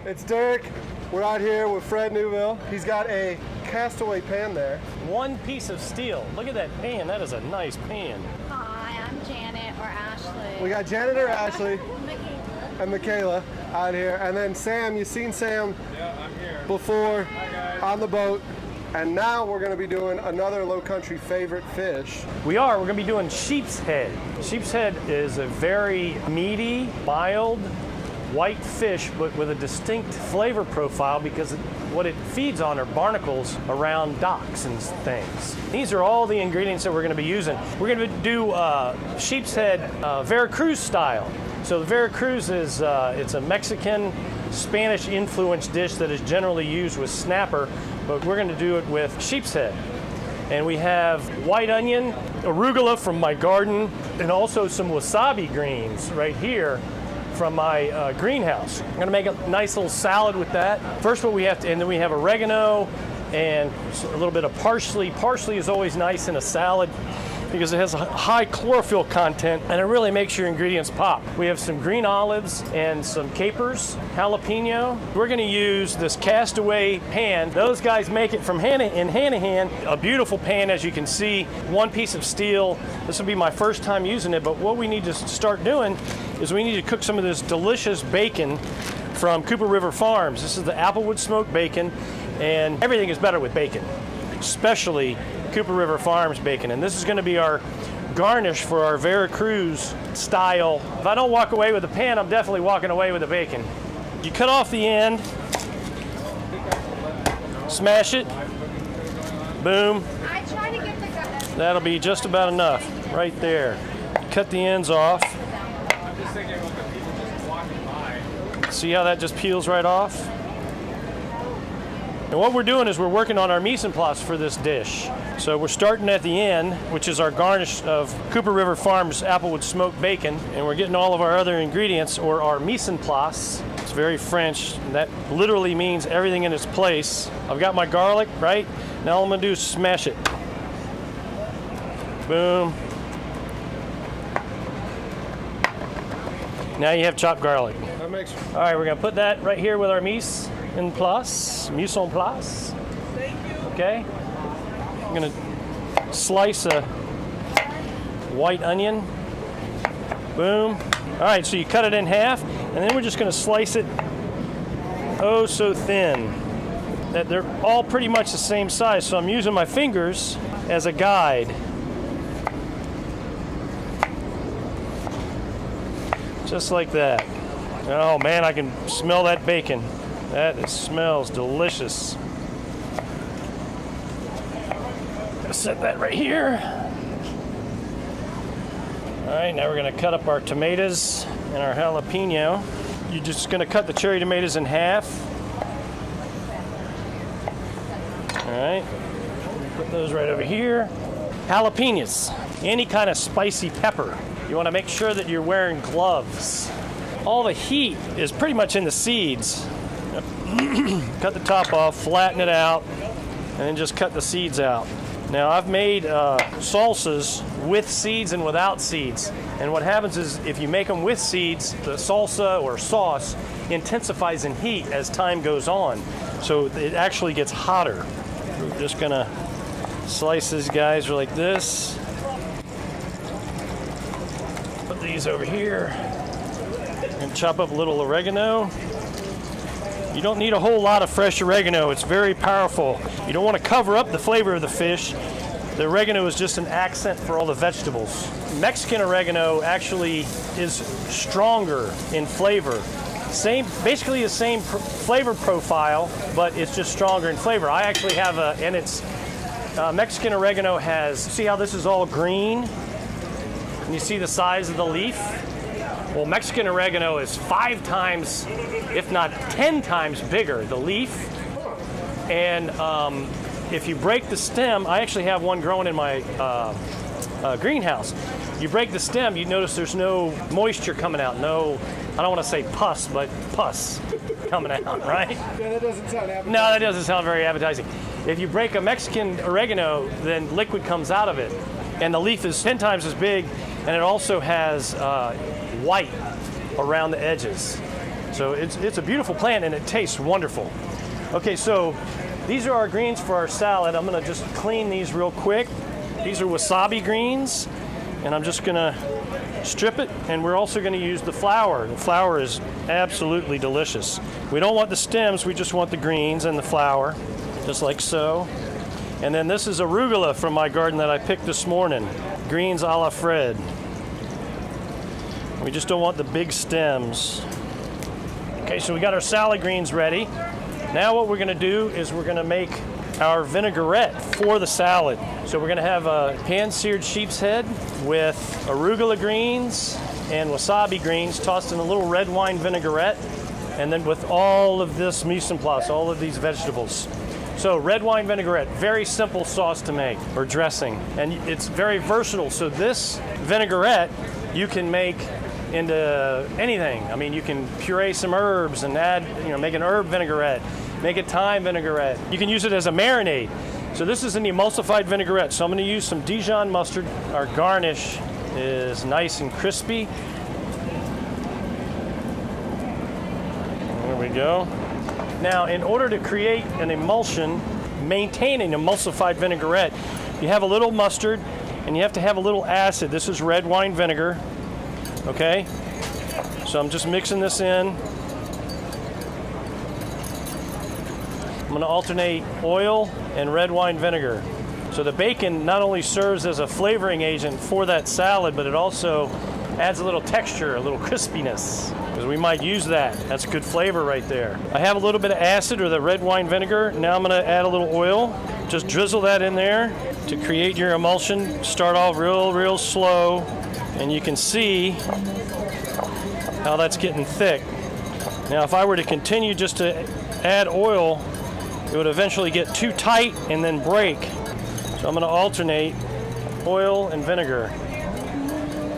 It's Derek. We're out here with Fred Neuville. He's got a castaway pan there. One piece of steel. Look at that pan. That is a nice pan. Hi, I'm Janet or Ashley. We got Janet or Ashley and Michaela out here. And then Sam, you've seen Sam I'm here. before. Hi, guys. On the boat. And now we're going to be doing another Lowcountry favorite fish. We're going to be doing sheepshead. Sheepshead is a very meaty, mild, white fish, but with a distinct flavor profile because what it feeds on are barnacles around docks and things. These are all the ingredients that we're going to be using. We're going to do sheepshead Veracruz style. So the Veracruz is it's a Mexican, Spanish influenced dish that is generally used with snapper, but we're going to do it with sheepshead. And we have white onion, arugula from my garden, and also some wasabi greens right here from my greenhouse. I'm gonna make a nice little salad with that. First what we have to, and then we have oregano and a little bit of parsley. Parsley is always nice in a salad because it has a high chlorophyll content and it really makes your ingredients pop. We have some green olives and some capers, jalapeno. We're gonna use this castaway pan. Those guys make it from Hanahan, a beautiful pan as you can see, one piece of steel. This will be my first time using it, but what we need to start doing is we need to cook some of this delicious bacon from Cooper River Farms. This is the applewood smoked bacon, and everything is better with bacon, especially Cooper River Farms bacon. And this is gonna be our garnish for our Veracruz style. If I don't walk away with the pan, I'm definitely walking away with the bacon. You cut off the end, smash it, boom. I try to get the gut. That'll be just about enough right there. Cut the ends off. I'm just thinking about the people just walking by. See how that just peels right off? And what we're doing is we're working on our mise en place for this dish. So we're starting at the end, which is our garnish of Cooper River Farms applewood smoked bacon, and we're getting all of our other ingredients, or our mise en place. It's very French, and that literally means everything in its place. I've got my garlic, right? Now all I'm gonna do is smash it. Boom. Now you have chopped garlic. That makes. All right, we're gonna put that right here with our mise en place. Okay. I'm gonna slice a white onion. Boom. All right, so you cut it in half, and then we're just gonna slice it oh so thin. That they're all pretty much the same size, so I'm using my fingers as a guide. Just like that. Oh man, I can smell that bacon. That smells delicious. Gonna set that right here. All right, now we're gonna cut up our tomatoes and our jalapeno. You're just gonna cut the cherry tomatoes in half. All right, put those right over here. Jalapenos, any kind of spicy pepper. You wanna make sure that you're wearing gloves. All the heat is pretty much in the seeds. Cut the top off, flatten it out, and then just cut the seeds out. Now I've made salsas with seeds and without seeds. And what happens is if you make them with seeds, the salsa or sauce intensifies in heat as time goes on. So it actually gets hotter. We're just gonna slice these guys like this. Put these over here. And chop up a little oregano. You don't need a whole lot of fresh oregano. It's very powerful. You don't want to cover up the flavor of the fish. The oregano is just an accent for all the vegetables. Mexican oregano actually is stronger in flavor. Basically the same flavor profile, but it's just stronger in flavor. I actually have Mexican oregano has, see how this is all green? And you see the size of the leaf? Well, Mexican oregano is 5 times, if not 10 times bigger, the leaf. And if you break the stem, I actually have one growing in my greenhouse. You break the stem, you notice there's no moisture coming out. No, I don't want to say pus, but pus coming out, right? Yeah, that doesn't sound appetizing. No, that doesn't sound very appetizing. If you break a Mexican oregano, then liquid comes out of it. And the leaf is 10 times as big, and it also has white around the edges. So it's a beautiful plant, and it tastes wonderful. Okay, so these are our greens for our salad. I'm gonna just clean these real quick. These are wasabi greens, and I'm just gonna strip it, and we're also gonna use the flower. The flower is absolutely delicious. We don't want the stems, we just want the greens and the flower, just like so. And then this is arugula from my garden that I picked this morning. Greens a la Fred. We just don't want the big stems. Okay, so we got our salad greens ready. Now what we're gonna do is we're gonna make our vinaigrette for the salad. So we're gonna have a pan-seared sheep's head with arugula greens and wasabi greens tossed in a little red wine vinaigrette, and then with all of this mise en place, all of these vegetables. So red wine vinaigrette, very simple sauce to make, or dressing, and it's very versatile. So this vinaigrette you can make into anything. I mean, you can puree some herbs and add, make an herb vinaigrette, make a thyme vinaigrette. You can use it as a marinade. So this is an emulsified vinaigrette. So I'm going to use some Dijon mustard. Our garnish is nice and crispy. There we go. Now, in order to create an emulsion, maintain an emulsified vinaigrette, you have a little mustard and you have to have a little acid. This is red wine vinegar. Okay? So I'm just mixing this in. I'm going to alternate oil and red wine vinegar. So the bacon not only serves as a flavoring agent for that salad, but it also adds a little texture, a little crispiness, because we might use that. That's good flavor right there. I have a little bit of acid or the red wine vinegar. Now I'm going to add a little oil. Just drizzle that in there to create your emulsion. Start off real slow, and you can see how that's getting thick. Now if I were to continue just to add oil, it would eventually get too tight and then break. So I'm going to alternate oil and vinegar.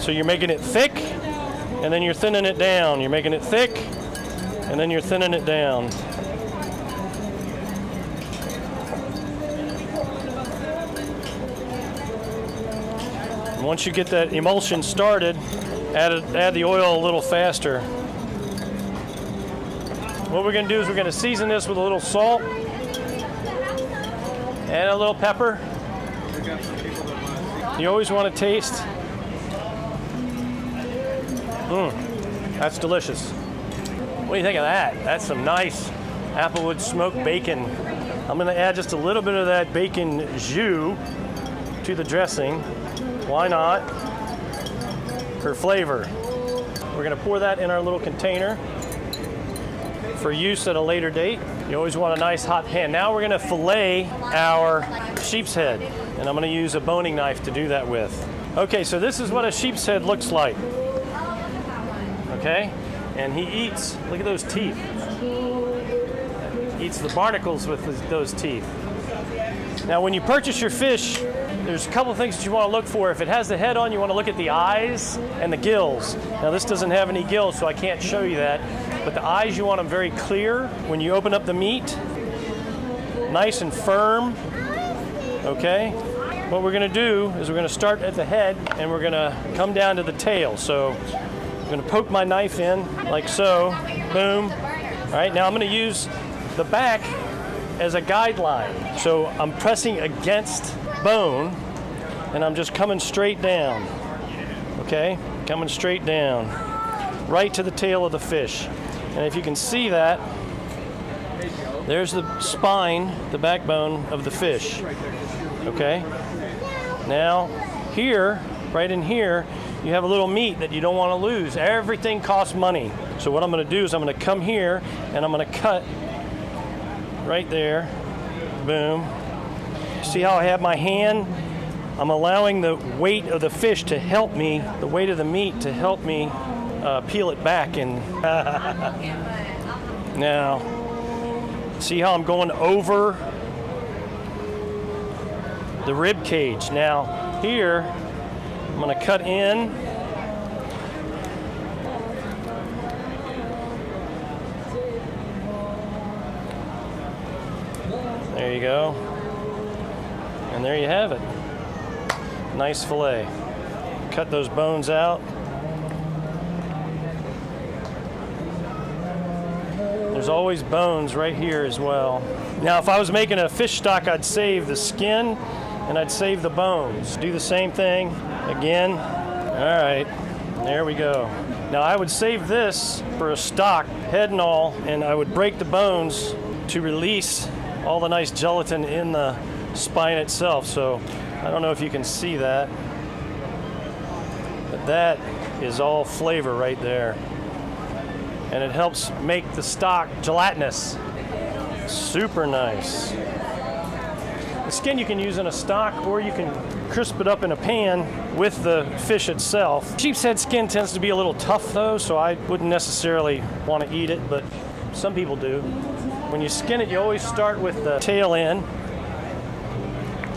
So you're making it thick, and then you're thinning it down. You're making it thick, and then you're thinning it down. And once you get that emulsion started, add the oil a little faster. What we're going to do is we're going to season this with a little salt and a little pepper. You always want to taste. That's delicious. What do you think of that? That's some nice applewood smoked bacon. I'm going to add just a little bit of that bacon jus to the dressing. Why not? For flavor. We're going to pour that in our little container for use at a later date. You always want a nice hot pan. Now we're going to fillet our sheep's head, and I'm going to use a boning knife to do that with. Okay, so this is what a sheep's head looks like. Okay, and he eats, look at those teeth. Eats the barnacles with those teeth. Now when you purchase your fish, there's a couple things that you want to look for. If it has the head on, you want to look at the eyes and the gills. Now this doesn't have any gills, so I can't show you that. But the eyes, you want them very clear. When you open up the meat, nice and firm. Okay? What we're going to do is we're going to start at the head, and we're going to come down to the tail. So I'm going to poke my knife in like so. Boom. All right, now I'm going to use the back as a guideline. So I'm pressing against bone, and I'm just coming straight down. Okay? Coming straight down. Right to the tail of the fish. And if you can see that, there's the spine, the backbone of the fish. Okay? Now, here, right in here, you have a little meat that you don't want to lose. Everything costs money. So what I'm going to do is I'm going to come here, and I'm going to cut right there. Boom. See how I have my hand? I'm allowing the weight of the fish to help me, the weight of the meat to help me peel it back. And now, see how I'm going over the rib cage. Now, here, I'm going to cut in. There you go. And there you have it. Nice fillet. Cut those bones out. There's always bones right here as well. Now, if I was making a fish stock, I'd save the skin and I'd save the bones. Do the same thing again. All right, there we go. Now, I would save this for a stock, head and all, and I would break the bones to release all the nice gelatin in the spine itself. So I don't know if you can see that, but that is all flavor right there. And it helps make the stock gelatinous. Super nice. The skin you can use in a stock, or you can crisp it up in a pan with the fish itself. Sheep's head skin tends to be a little tough though, so I wouldn't necessarily want to eat it, but some people do. When you skin it, you always start with the tail end.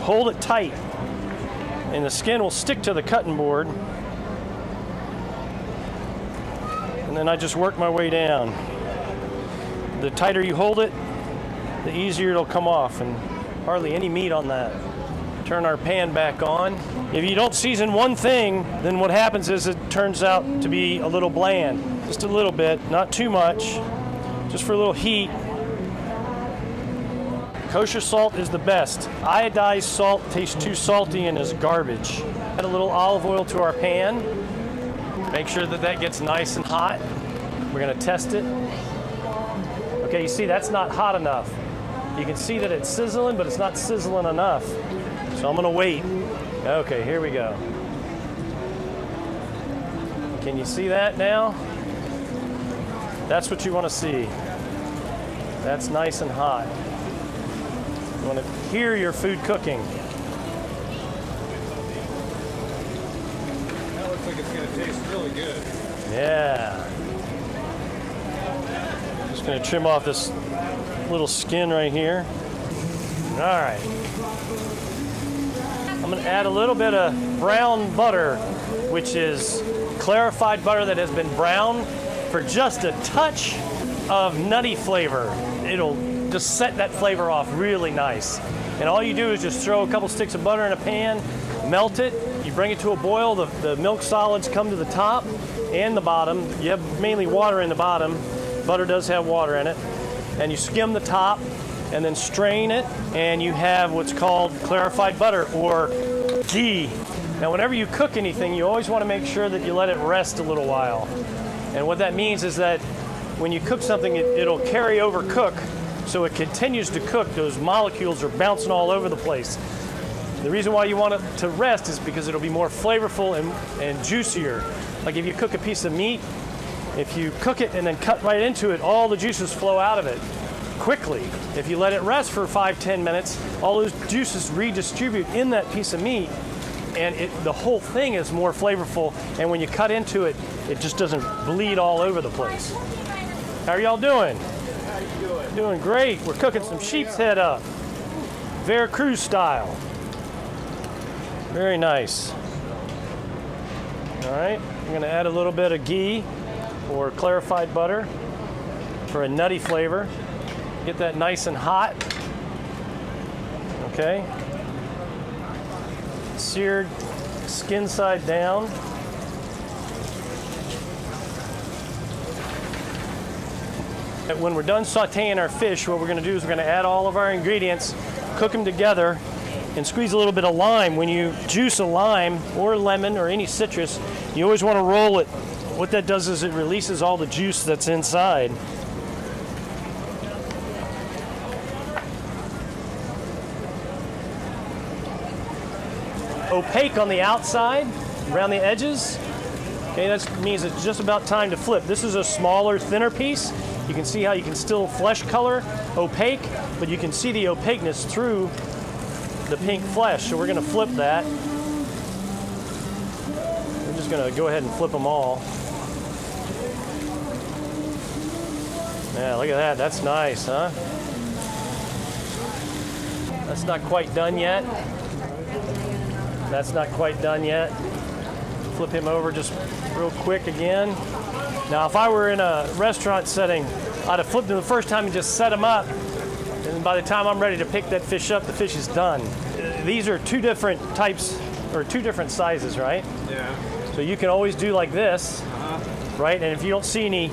Hold it tight, and the skin will stick to the cutting board. And then I just work my way down. The tighter you hold it, the easier it'll come off, and hardly any meat on that. Turn our pan back on. If you don't season one thing, then what happens is it turns out to be a little bland. Just a little bit, not too much, just for a little heat. Kosher salt is the best. Iodized salt tastes too salty and is garbage. Add a little olive oil to our pan. Make sure that that gets nice and hot. We're gonna test it. Okay, you see that's not hot enough. You can see that it's sizzling, but it's not sizzling enough. So I'm gonna wait. Okay, here we go. Can you see that now? That's what you wanna see. That's nice and hot. You wanna hear your food cooking. That looks like it's going to taste really good. Yeah. Just gonna trim off this little skin right here. All right. I'm gonna add a little bit of brown butter, which is clarified butter that has been browned for just a touch of nutty flavor. It'll just set that flavor off really nice. And all you do is just throw a couple sticks of butter in a pan, melt it, you bring it to a boil, the milk solids come to the top and the bottom. You have mainly water in the bottom. Butter does have water in it. And you skim the top and then strain it, and you have what's called clarified butter, or ghee. Now, whenever you cook anything, you always want to make sure that you let it rest a little while. And what that means is that when you cook something, it'll carry over cook, so it continues to cook. Those molecules are bouncing all over the place. The reason why you want it to rest is because it'll be more flavorful and juicier. Like if you cook a piece of meat, if you cook it and then cut right into it, all the juices flow out of it quickly. If you let it rest for 5-10 minutes, all those juices redistribute in that piece of meat, and the whole thing is more flavorful, and when you cut into it, it just doesn't bleed all over the place. How are y'all doing? How you doing? Doing great. We're cooking some sheep's head up, Veracruz style. Very nice. All right, I'm gonna add a little bit of ghee or clarified butter for a nutty flavor. Get that nice and hot. Okay. Seared skin side down. When we're done sauteing our fish, what we're going to do is we're going to add all of our ingredients, cook them together, and squeeze a little bit of lime. When you juice a lime or lemon or any citrus, you always want to roll it. What that does is it releases all the juice that's inside. Opaque on the outside, around the edges. Okay, that means it's just about time to flip. This is a smaller, thinner piece. You can see how you can still flesh color opaque, but you can see the opaqueness through the pink flesh. So we're going to flip that. We're just going to go ahead and flip them all. Yeah, look at that. That's nice, huh? That's not quite done yet. That's not quite done yet. Flip him over just real quick again. Now, if I were in a restaurant setting, I'd have flipped him the first time and just set him up. And by the time I'm ready to pick that fish up, the fish is done. These are two different types or two different sizes, right? Yeah. So you can always do like this, right? And if you don't see any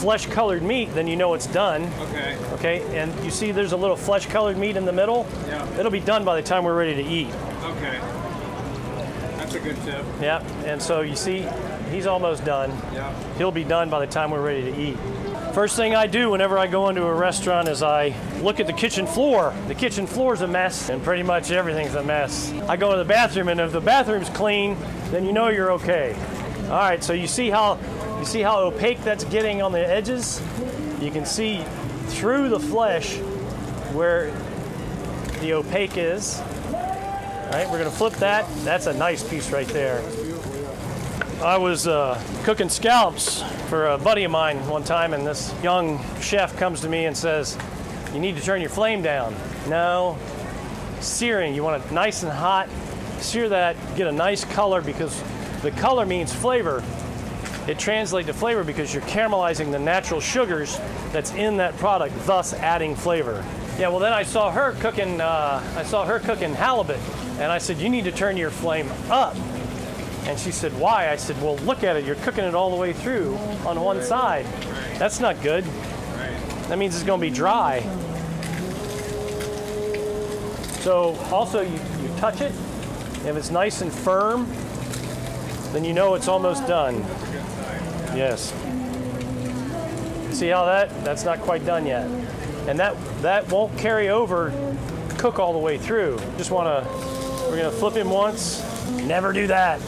flesh-colored meat, then you know it's done. Okay. Okay, and you see there's a little flesh-colored meat in the middle? Yeah. It'll be done by the time we're ready to eat. Okay. That's a good tip. Yeah, and so you see, he's almost done. Yeah. He'll be done by the time we're ready to eat. First thing I do whenever I go into a restaurant is I look at the kitchen floor. The kitchen floor's a mess, and pretty much everything's a mess. I go to the bathroom, and if the bathroom's clean, then you know you're okay. All right, so you see how opaque that's getting on the edges? You can see through the flesh where the opaque is. All right, we're gonna flip that. That's a nice piece right there. I was cooking scallops for a buddy of mine one time, and this young chef comes to me and says, "You need to turn your flame down." No, searing, you want it nice and hot. Sear that, get a nice color, because the color means flavor. It translates to flavor because you're caramelizing the natural sugars that's in that product, thus adding flavor. Yeah, well then I saw her cooking halibut, and I said, "You need to turn your flame up." And she said, "Why?" I said, "Well, look at it. You're cooking it all the way through on one side. That's not good. That means it's going to be dry." So also you touch it. If it's nice and firm, then you know it's almost done. Yes. See how that's not quite done yet. And that won't carry over, cook all the way through. We're gonna flip him once. Never do that.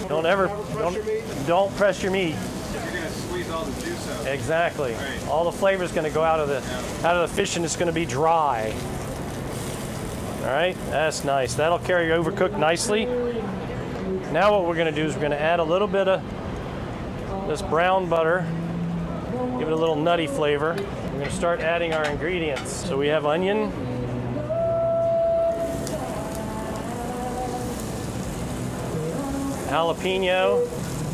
Don't press your meat. You're gonna squeeze all the juice out. Exactly. Right. All the flavor is going to go out of the fish, and it's going to be dry. All right, that's nice. That'll carry overcooked nicely. Now what we're going to do is we're going to add a little bit of this brown butter, give it a little nutty flavor. We're going to start adding our ingredients. So we have onion, jalapeno,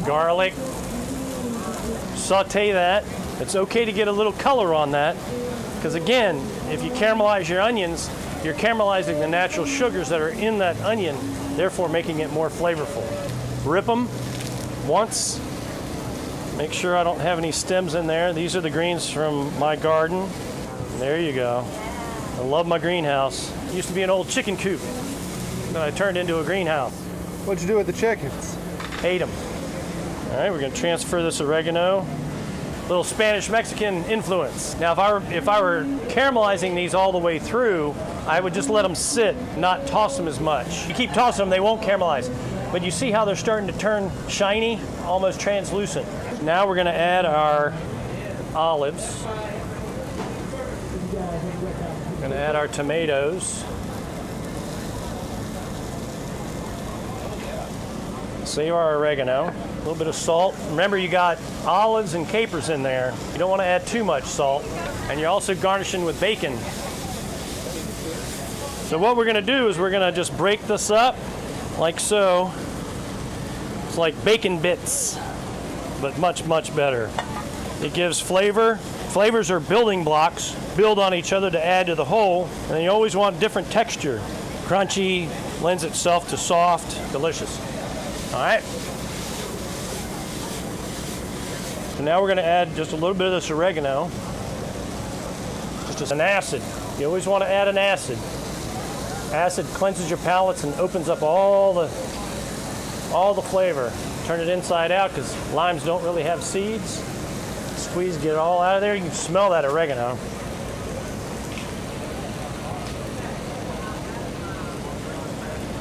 garlic. Saute that. It's okay to get a little color on that, because again, if you caramelize your onions, you're caramelizing the natural sugars that are in that onion, therefore making it more flavorful. Rip them once. Make sure I don't have any stems in there. These are the greens from my garden. There you go. I love my greenhouse. It used to be an old chicken coop that I turned into a greenhouse. What'd you do with the chickens? Ate them. All right, we're going to transfer this oregano. Little Spanish-Mexican influence. Now, if I were caramelizing these all the way through, I would just let them sit, not toss them as much. You keep tossing them, they won't caramelize. But you see how they're starting to turn shiny, almost translucent. Now we're going to add our olives. We're going to add our tomatoes. Save our oregano. A little bit of salt. Remember, you got olives and capers in there. You don't want to add too much salt. And you're also garnishing with bacon. So what we're going to do is we're going to just break this up like so. It's like bacon bits, but much, much better. It gives flavor. Flavors are building blocks, build on each other to add to the whole. And you always want different texture. Crunchy lends itself to soft, delicious. All right. So now we're going to add just a little bit of this oregano. Just an acid. You always want to add an acid. Acid cleanses your palates and opens up all the flavor. Turn it inside out because limes don't really have seeds. Squeeze, get it all out of there. You can smell that oregano.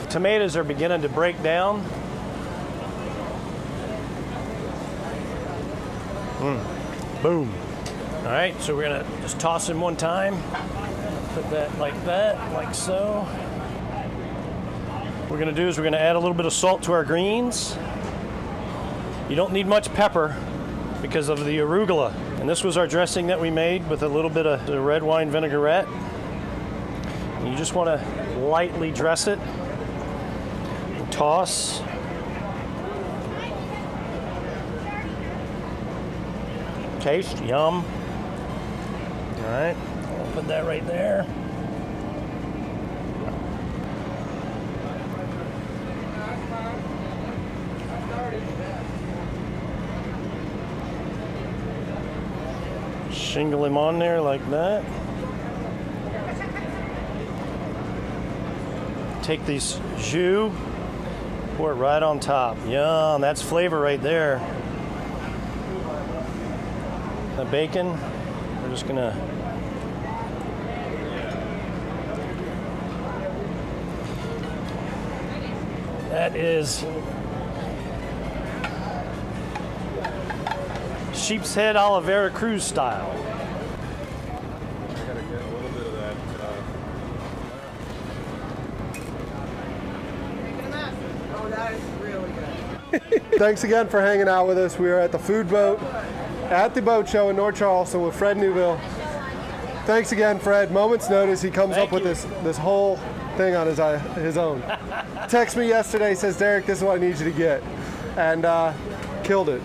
Tomatoes are beginning to break down. Boom. All right, so we're gonna just toss them one time. Put that, like so. What we're gonna do is we're gonna add a little bit of salt to our greens. You don't need much pepper because of the arugula. And this was our dressing that we made with a little bit of the red wine vinaigrette. And you just wanna lightly dress it and toss. Taste, yum. All right, I'll put that right there. Shingle him on there like that. Take these jus, pour it right on top. Yum, that's flavor right there. The bacon, we're just gonna that is sheep's head a la Veracruz style. I gotta get a little bit of that. Oh, that is really good. Thanks again for hanging out with us. We are at the food boat at the boat show in North Charleston with Fred Neuville. Thanks again, Fred. Moment's notice, he comes Thank up with you. this whole thing on his own. Text me yesterday, says, Derek, this is what I need you to get. And killed it.